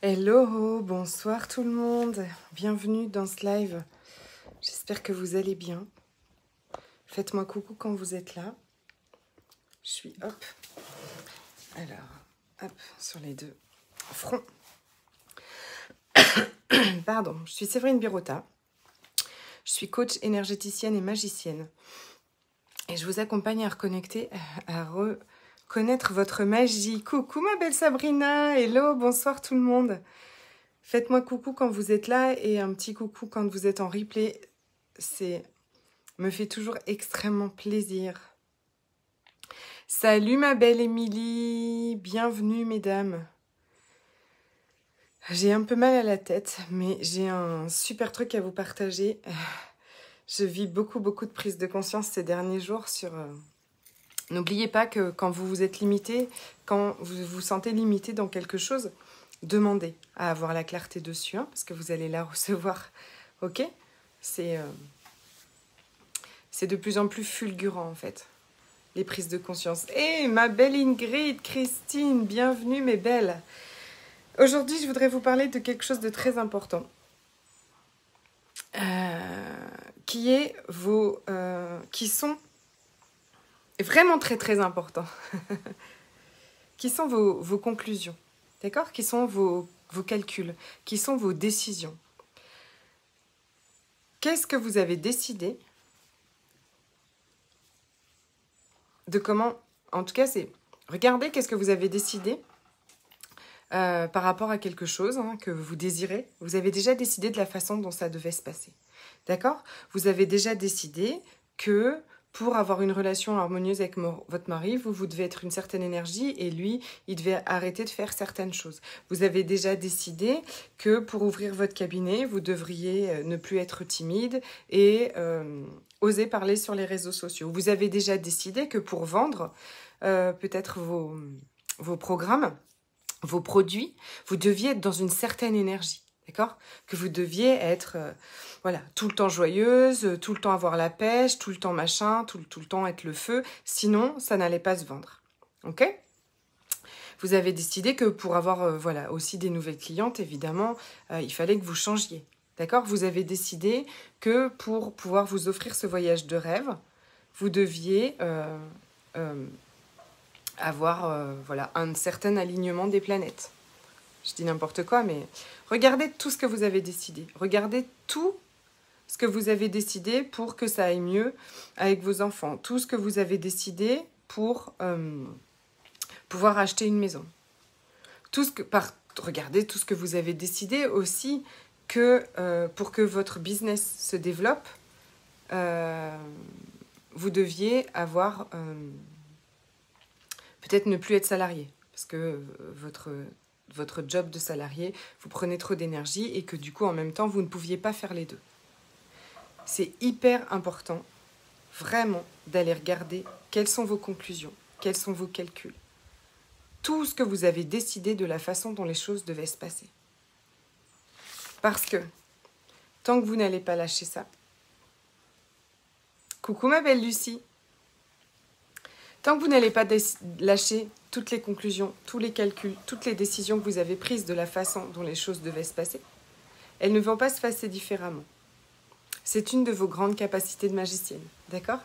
Hello, bonsoir tout le monde, bienvenue dans ce live, j'espère que vous allez bien. Faites-moi coucou quand vous êtes là. Je suis alors, sur les deux fronts. Pardon, je suis Séverine Birota, je suis coach énergéticienne et magicienne. Et je vous accompagne à reconnecter, à reconnaître votre magie. Coucou ma belle Sabrina, hello, bonsoir tout le monde. Faites-moi coucou quand vous êtes là et un petit coucou quand vous êtes en replay. Me fait toujours extrêmement plaisir. Salut ma belle Émilie, bienvenue mesdames. J'ai un peu mal à la tête, mais j'ai un super truc à vous partager. Je vis beaucoup de prises de conscience ces derniers jours sur... N'oubliez pas que quand vous vous êtes limité, quand vous vous sentez limité dans quelque chose, demandez à avoir la clarté dessus, hein, parce que vous allez la recevoir, ok ? C'est de plus en plus fulgurant, en fait, les prises de conscience. Hé, ma belle Ingrid, Christine, bienvenue, mes belles. Aujourd'hui, je voudrais vous parler de quelque chose de très important, qui sont vraiment très importants, qui sont vos conclusions, d'accord ? Qui sont vos calculs, qui sont vos décisions. Qu'est-ce que vous avez décidé de comment... En tout cas, c'est... Regardez qu'est-ce que vous avez décidé par rapport à quelque chose que vous désirez. Vous avez déjà décidé de la façon dont ça devait se passer. D'accord ? Vous avez déjà décidé que pour avoir une relation harmonieuse avec votre mari, vous devez être une certaine énergie et lui, il devait arrêter de faire certaines choses. Vous avez déjà décidé que pour ouvrir votre cabinet, vous devriez ne plus être timide et oser parler sur les réseaux sociaux. Vous avez déjà décidé que pour vendre peut-être vos programmes, vos produits, vous deviez être dans une certaine énergie, d'accord ? Que vous deviez être tout le temps joyeuse, tout le temps avoir la pêche, tout le temps machin, tout le temps être le feu, sinon ça n'allait pas se vendre, ok ? Vous avez décidé que pour avoir aussi des nouvelles clientes, évidemment, il fallait que vous changiez, d'accord ? Vous avez décidé que pour pouvoir vous offrir ce voyage de rêve, vous deviez... avoir un certain alignement des planètes. Je dis n'importe quoi, mais regardez tout ce que vous avez décidé. Regardez tout ce que vous avez décidé pour que ça aille mieux avec vos enfants. Tout ce que vous avez décidé pour pouvoir acheter une maison. Regardez tout ce que vous avez décidé aussi que pour que votre business se développe, vous deviez avoir... peut-être ne plus être salarié, parce que votre job de salarié, vous prenez trop d'énergie et que du coup, en même temps, vous ne pouviez pas faire les deux. C'est hyper important, vraiment, d'aller regarder quelles sont vos conclusions, quels sont vos calculs. Tout ce que vous avez décidé de la façon dont les choses devaient se passer. Parce que, tant que vous n'allez pas lâcher ça... Coucou ma belle Lucie. Tant que vous n'allez pas lâcher toutes les conclusions, tous les calculs, toutes les décisions que vous avez prises de la façon dont les choses devaient se passer, elles ne vont pas se passer différemment. C'est une de vos grandes capacités de magicienne, d'accord ?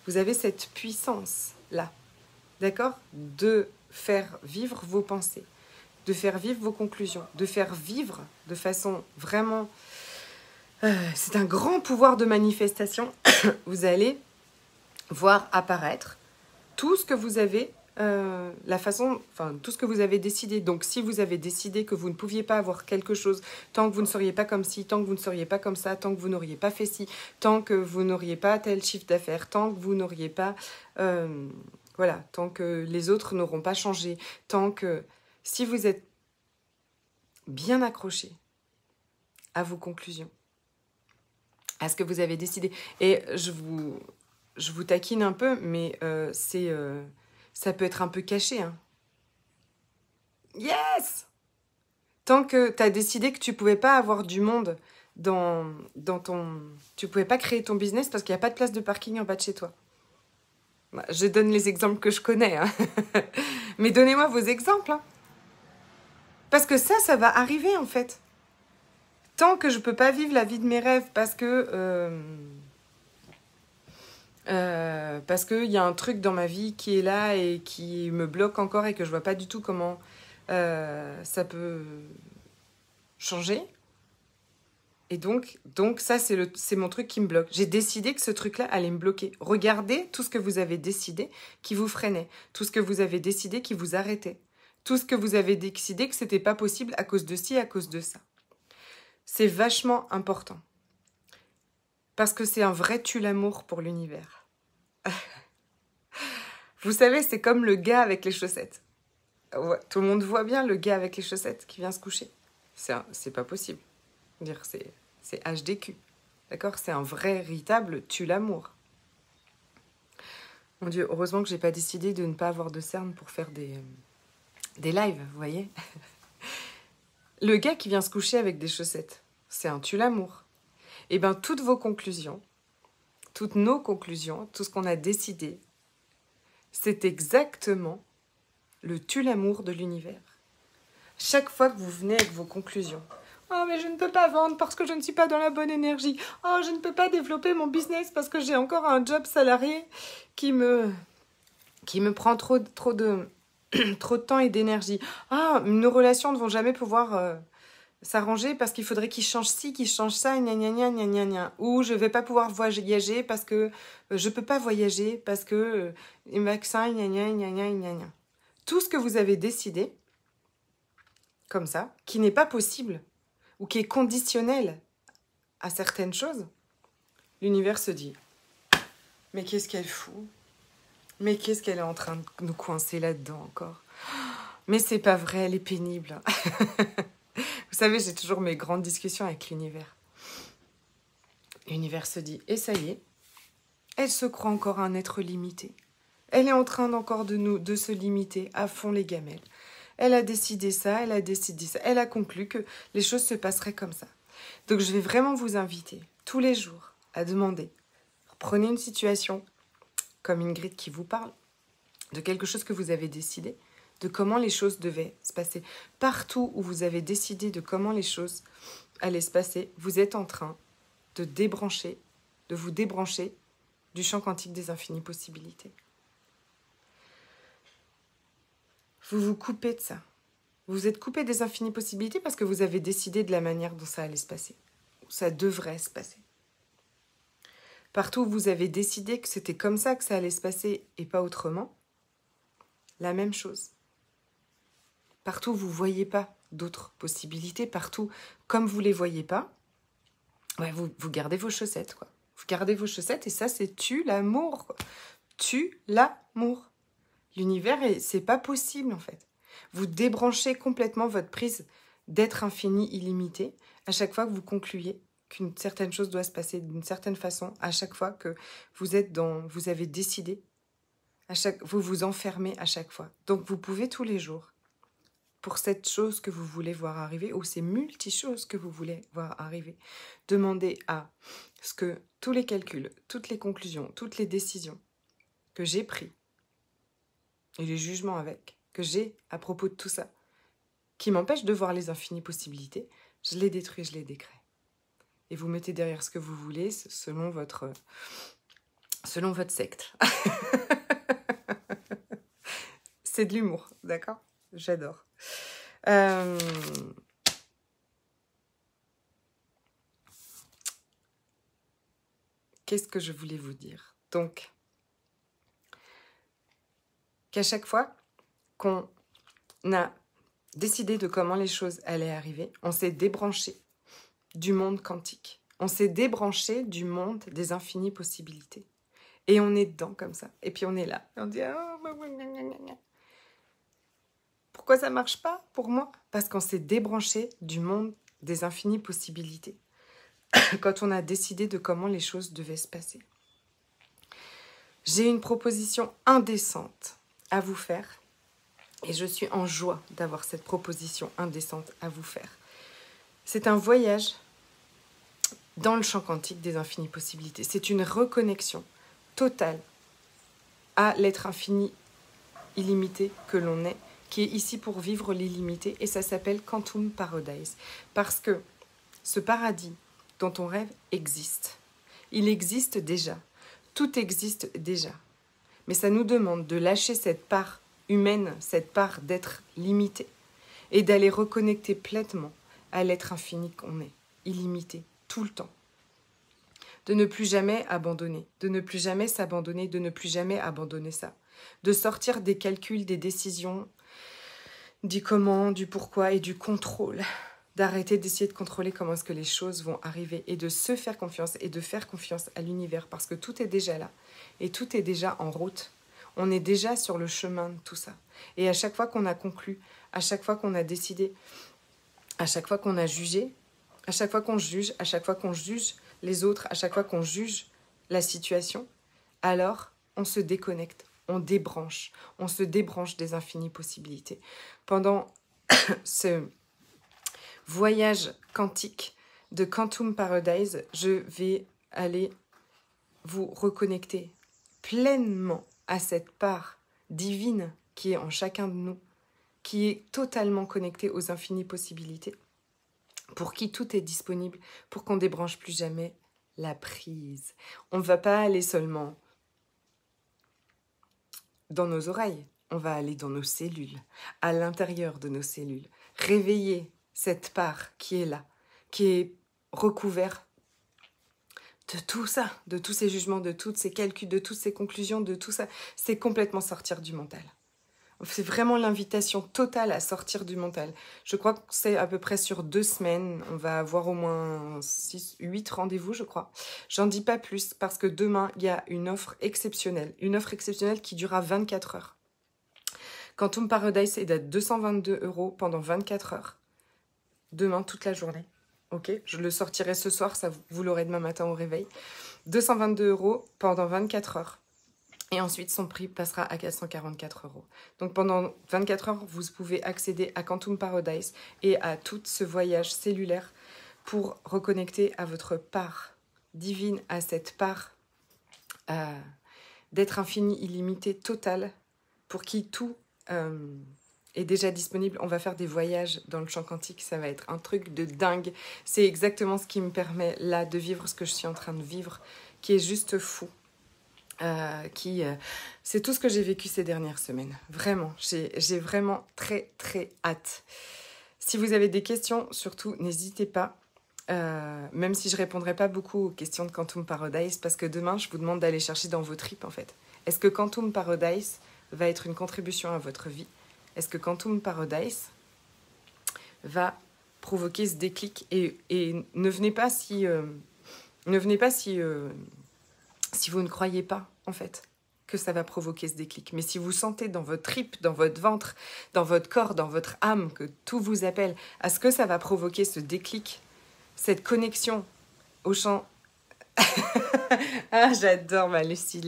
Vous avez cette puissance-là, d'accord ? De faire vivre vos pensées, de faire vivre vos conclusions, de faire vivre de façon vraiment... c'est un grand pouvoir de manifestation. Vous allez voir apparaître tout ce que vous avez, tout ce que vous avez décidé. Donc, si vous avez décidé que vous ne pouviez pas avoir quelque chose tant que vous ne seriez pas comme ci, tant que vous ne seriez pas comme ça, tant que vous n'auriez pas fait ci, tant que vous n'auriez pas tel chiffre d'affaires, tant que vous n'auriez pas... tant que les autres n'auront pas changé, tant que... Si vous êtes bien accroché à vos conclusions, à ce que vous avez décidé, et je vous taquine un peu, mais ça peut être un peu caché. Hein. Yes! Tant que tu as décidé que tu ne pouvais pas avoir du monde dans ton... Tu ne pouvais pas créer ton business parce qu'il n'y a pas de place de parking en bas de chez toi. Je donne les exemples que je connais. Hein. Mais donnez-moi vos exemples. Hein. Parce que ça va arriver en fait. Tant que je ne peux pas vivre la vie de mes rêves parce qu'il y a un truc dans ma vie qui est là et qui me bloque encore et que je ne vois pas du tout comment ça peut changer. Et donc ça, c'est mon truc qui me bloque. J'ai décidé que ce truc-là allait me bloquer. Regardez tout ce que vous avez décidé qui vous freinait. Tout ce que vous avez décidé qui vous arrêtait. Tout ce que vous avez décidé que ce n'était pas possible à cause de ci, à cause de ça. C'est vachement important. Parce que c'est un vrai tue-l'amour pour l'univers. Vous savez, c'est comme le gars avec les chaussettes. Ouais, tout le monde voit bien le gars avec les chaussettes qui vient se coucher. C'est pas possible. Dire c'est HDQ. D'accord? C'est un vrai, véritable tue-l'amour. Mon Dieu, heureusement que j'ai pas décidé de ne pas avoir de cernes pour faire des lives, vous voyez? Le gars qui vient se coucher avec des chaussettes, c'est un tue-l'amour. Et bien, toutes vos conclusions, toutes nos conclusions, tout ce qu'on a décidé, c'est exactement le tue-l'amour de l'univers. Chaque fois que vous venez avec vos conclusions, « Oh, mais je ne peux pas vendre parce que je ne suis pas dans la bonne énergie. Oh, je ne peux pas développer mon business parce que j'ai encore un job salarié qui me prend trop de temps et d'énergie. Ah, nos relations ne vont jamais pouvoir s'arranger parce qu'il faudrait qu'ils changent ci, qu'ils changent ça, gna gna gna gna gna gna. Ou je ne vais pas pouvoir voyager parce que je ne peux pas voyager parce que les vaccins, gna gna gna gna gna gna. » Tout ce que vous avez décidé, comme ça, qui n'est pas possible, ou qui est conditionnel à certaines choses, l'univers se dit « Mais qu'est-ce qu'elle fout? Mais qu'est-ce qu'elle est en train de nous coincer là-dedans encore? Mais c'est pas vrai, elle est pénible. » Vous savez, j'ai toujours mes grandes discussions avec l'univers. L'univers se dit « Et ça y est, elle se croit encore un être limité. Elle est en train encore de se limiter à fond les gamelles. Elle a décidé ça, elle a décidé ça. Elle a conclu que les choses se passeraient comme ça. » Donc, je vais vraiment vous inviter tous les jours à demander. Prenez une situation comme Ingrid qui vous parle, de quelque chose que vous avez décidé, de comment les choses devaient se passer. Partout où vous avez décidé de comment les choses allaient se passer, vous êtes en train de vous débrancher du champ quantique des infinies possibilités. Vous vous coupez de ça. Vous vous êtes coupé des infinies possibilités parce que vous avez décidé de la manière dont ça allait se passer. Ou ça devrait se passer. Partout où vous avez décidé que c'était comme ça que ça allait se passer et pas autrement, la même chose. Partout où vous ne voyez pas d'autres possibilités, partout comme vous ne les voyez pas, ouais, vous gardez vos chaussettes, quoi. Vous gardez vos chaussettes et ça, c'est tue l'amour, quoi. Tue l'amour. L'univers, c'est pas possible, en fait. Vous débranchez complètement votre prise d'être infini, illimité, à chaque fois que vous concluez qu'une certaine chose doit se passer d'une certaine façon, à chaque fois que vous avez décidé, vous vous enfermez à chaque fois. Donc, vous pouvez tous les jours, pour cette chose que vous voulez voir arriver, ou ces multi-choses que vous voulez voir arriver, demander à ce que tous les calculs, toutes les conclusions, toutes les décisions que j'ai prises, et les jugements que j'ai à propos de tout ça, qui m'empêchent de voir les infinies possibilités, je les détruis, je les décrée. Et vous mettez derrière ce que vous voulez, selon votre secte. C'est de l'humour, d'accord? J'adore. Qu'est-ce que je voulais vous dire? Donc, qu'à chaque fois qu'on a décidé de comment les choses allaient arriver, on s'est débranché du monde quantique. On s'est débranché du monde des infinies possibilités. Et on est dedans comme ça. Et puis on est là. Et on dit pourquoi ça ne marche pas pour moi? Parce qu'on s'est débranché du monde des infinies possibilités. Quand on a décidé de comment les choses devaient se passer. J'ai une proposition indécente à vous faire. Et je suis en joie d'avoir cette proposition indécente à vous faire. C'est un voyage dans le champ quantique des infinies possibilités. C'est une reconnexion totale à l'être infini, illimité que l'on est, qui est ici pour vivre l'illimité, et ça s'appelle Quantum Paradise. Parce que ce paradis dont on rêve existe. Il existe déjà. Tout existe déjà. Mais ça nous demande de lâcher cette part humaine, cette part d'être limité, et d'aller reconnecter pleinement à l'être infini qu'on est, illimité, tout le temps. De ne plus jamais abandonner, de ne plus jamais s'abandonner, de ne plus jamais abandonner ça. De sortir des calculs, des décisions, du comment, du pourquoi et du contrôle. D'arrêter d'essayer de contrôler comment est-ce que les choses vont arriver et de se faire confiance et de faire confiance à l'univers parce que tout est déjà là et tout est déjà en route. On est déjà sur le chemin de tout ça. Et à chaque fois qu'on a conclu, à chaque fois qu'on a décidé, à chaque fois qu'on a jugé, à chaque fois qu'on juge, à chaque fois qu'on juge les autres, à chaque fois qu'on juge la situation, alors on se déconnecte, on se débranche des infinies possibilités. Pendant ce voyage quantique de Quantum Paradise, je vais aller vous reconnecter pleinement à cette part divine qui est en chacun de nous, qui est totalement connectée aux infinies possibilités, pour qui tout est disponible, pour qu'on ne débranche plus jamais la prise. On ne va pas aller seulement dans nos oreilles, on va aller dans nos cellules, à l'intérieur de nos cellules, réveiller cette part qui est là, qui est recouverte de tout ça, de tous ces jugements, de tous ces calculs, de toutes ces conclusions, de tout ça. C'est complètement sortir du mental. C'est vraiment l'invitation totale à sortir du mental. Je crois que c'est à peu près sur 2 semaines. On va avoir au moins 8 rendez-vous, je crois. J'en dis pas plus parce que demain, il y a une offre exceptionnelle. Une offre exceptionnelle qui durera 24 heures. Quantum Paradise est à 222 € pendant 24 heures. Demain, toute la journée. Ok, je le sortirai ce soir, ça vous l'aurez demain matin au réveil. 222 € pendant 24 heures. Et ensuite, son prix passera à 444 €. Donc pendant 24 heures, vous pouvez accéder à Quantum Paradise et à tout ce voyage cellulaire pour reconnecter à votre part divine, à cette part d'être infini, illimité, total, pour qui tout est déjà disponible. On va faire des voyages dans le champ quantique, ça va être un truc de dingue. C'est exactement ce qui me permet là de vivre ce que je suis en train de vivre, qui est juste fou. C'est tout ce que j'ai vécu ces dernières semaines. Vraiment, j'ai vraiment très très hâte. Si vous avez des questions, surtout n'hésitez pas. Même si je répondrai pas beaucoup aux questions de Quantum Paradise, parce que demain je vous demande d'aller chercher dans vos tripes en fait. Est-ce que Quantum Paradise va être une contribution à votre vie? Est-ce que Quantum Paradise va provoquer ce déclic? Et ne venez pas si vous ne croyez pas, en fait, que ça va provoquer ce déclic. Mais si vous sentez dans votre trip, dans votre ventre, dans votre corps, dans votre âme, que tout vous appelle à ce que ça va provoquer ce déclic, cette connexion au champ... Ah, j'adore ma Lucie,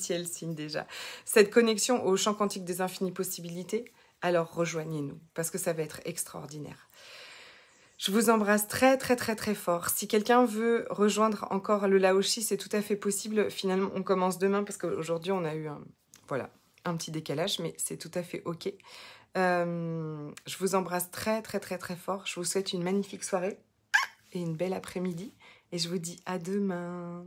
elle signe déjà. Cette connexion au champ quantique des infinies possibilités, alors rejoignez-nous, parce que ça va être extraordinaire. Je vous embrasse très très très très fort. Si quelqu'un veut rejoindre encore le Laoshi, c'est tout à fait possible. Finalement, on commence demain parce qu'aujourd'hui, on a eu un petit décalage, mais c'est tout à fait OK. Je vous embrasse très très très très fort. Je vous souhaite une magnifique soirée et une belle après-midi. Et je vous dis à demain.